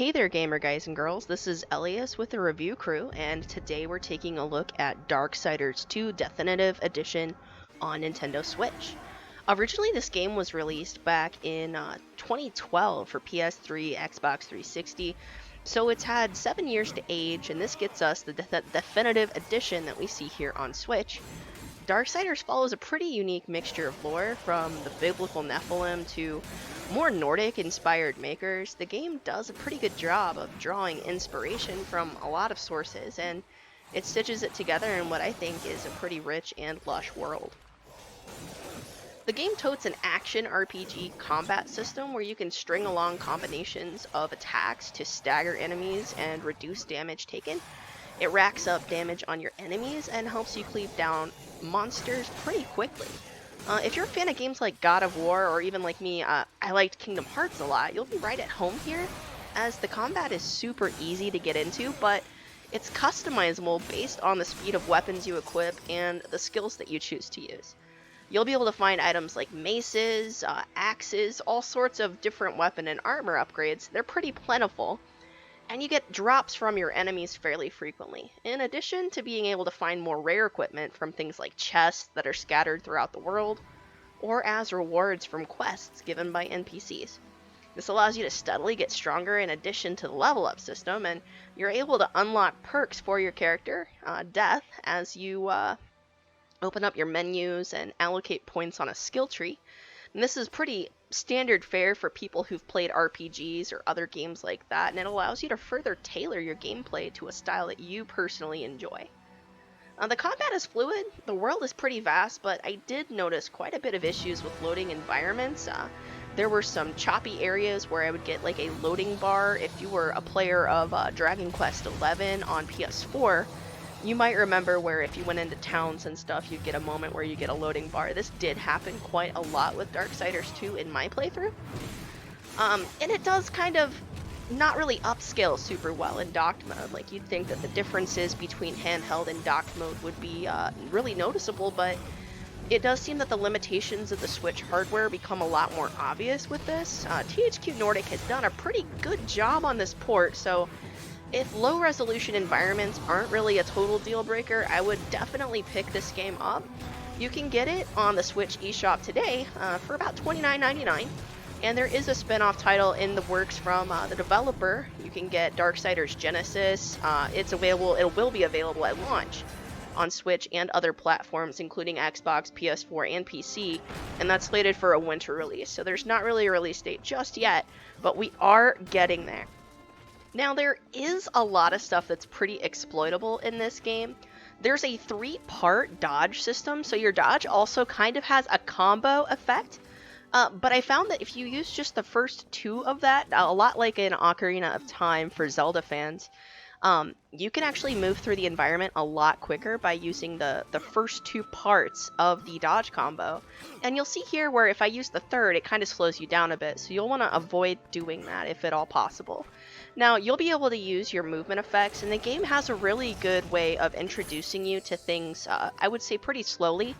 Hey there, gamer guys and girls. This is Elias with the review crew, and today we're taking a look at Darksiders 2 Definitive Edition on Nintendo Switch. Originally, this game was released back in 2012 for PS3, Xbox 360, so it's had 7 years to age, and this gets us the Definitive Edition that we see here on Switch. Darksiders follows a pretty unique mixture of lore, from the biblical Nephilim to more Nordic-inspired makers. The game does a pretty good job of drawing inspiration from a lot of sources, and it stitches it together in what I think is a pretty rich and lush world. The game totes an action RPG combat system where you can string along combinations of attacks to stagger enemies and reduce damage taken. It racks up damage on your enemies and helps you cleave down monsters pretty quickly. If you're a fan of games like God of War, or even like me, I liked Kingdom Hearts a lot, you'll be right at home here, as the combat is super easy to get into, but it's customizable based on the speed of weapons you equip and the skills that you choose to use. You'll be able to find items like maces, axes, all sorts of different weapon and armor upgrades. They're pretty plentiful. And you get drops from your enemies fairly frequently, in addition to being able to find more rare equipment from things like chests that are scattered throughout the world, or as rewards from quests given by NPCs. This allows you to steadily get stronger in addition to the level up system, and you're able to unlock perks for your character, death, as you open up your menus and allocate points on a skill tree. And this is pretty standard fare for people who've played RPGs or other games like that, and it allows you to further tailor your gameplay to a style that you personally enjoy. The combat is fluid, the world is pretty vast, but I did notice quite a bit of issues with loading environments. There were some choppy areas where I would get like a loading bar. If you were a player of Dragon Quest XI on PS4, you might remember where if you went into towns and stuff, you'd get a moment where you get a loading bar. This did happen quite a lot with Darksiders 2 in my playthrough. And it does kind of not really upscale super well in docked mode. Like, you'd think that the differences between handheld and docked mode would be really noticeable, but it does seem that the limitations of the Switch hardware become a lot more obvious with this. THQ Nordic has done a pretty good job on this port, so if low-resolution environments aren't really a total deal-breaker, I would definitely pick this game up. You can get it on the Switch eShop today for about $29.99, and there is a spin-off title in the works from the developer. You can get Darksiders Genesis. It will be available at launch on Switch and other platforms, including Xbox, PS4, and PC, and that's slated for a winter release. So there's not really a release date just yet, but we are getting there. Now, there is a lot of stuff that's pretty exploitable in this game. There's a 3-part dodge system, so your dodge also kind of has a combo effect. But I found that if you use just the first 2 of that, a lot like in Ocarina of Time for Zelda fans, you can actually move through the environment a lot quicker by using the first 2 parts of the dodge combo. And you'll see here where if I use the third, it kind of slows you down a bit, so you'll want to avoid doing that if at all possible. Now, you'll be able to use your movement effects, and the game has a really good way of introducing you to things, I would say pretty slowly.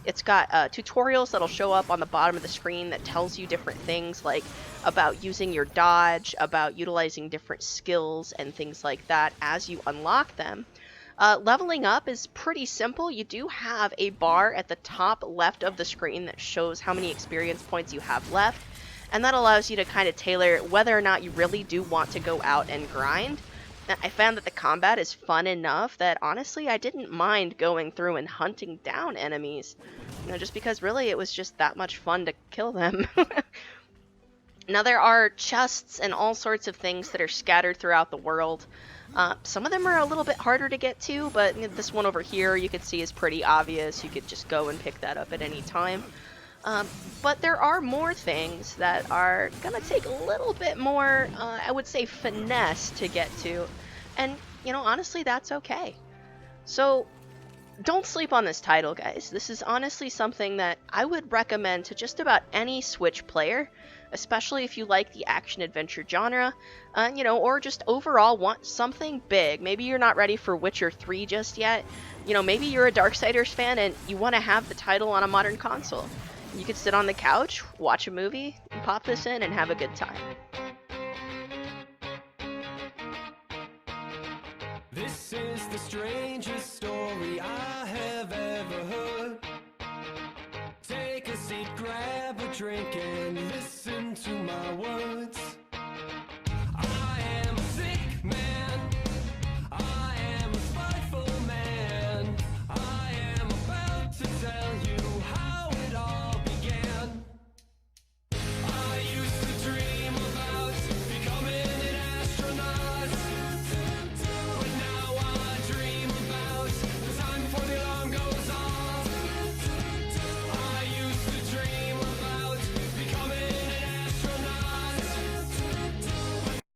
It's got tutorials that'll show up on the bottom of the screen that tells you different things, like about using your dodge, about utilizing different skills, and things like that as you unlock them. Leveling up is pretty simple. You do have a bar at the top left of the screen that shows how many experience points you have left, and that allows you to kind of tailor whether or not you really do want to go out and grind. I found that the combat is fun enough that honestly I didn't mind going through and hunting down enemies, just because really it was just that much fun to kill them. Now, there are chests and all sorts of things that are scattered throughout the world. Some of them are a little bit harder to get to, but this one over here you can see is pretty obvious. You could just go and pick that up at any time. But there are more things that are gonna take a little bit more, I would say, finesse to get to. And, honestly, that's okay. So, don't sleep on this title, guys. This is honestly something that I would recommend to just about any Switch player, especially if you like the action-adventure genre, or just overall want something big. Maybe you're not ready for Witcher 3 just yet. Maybe you're a Darksiders fan and you want to have the title on a modern console. You could sit on the couch, watch a movie, and pop this in and have a good time. This is the strangest story I have ever heard. Take a seat, grab a drink, and listen to my words.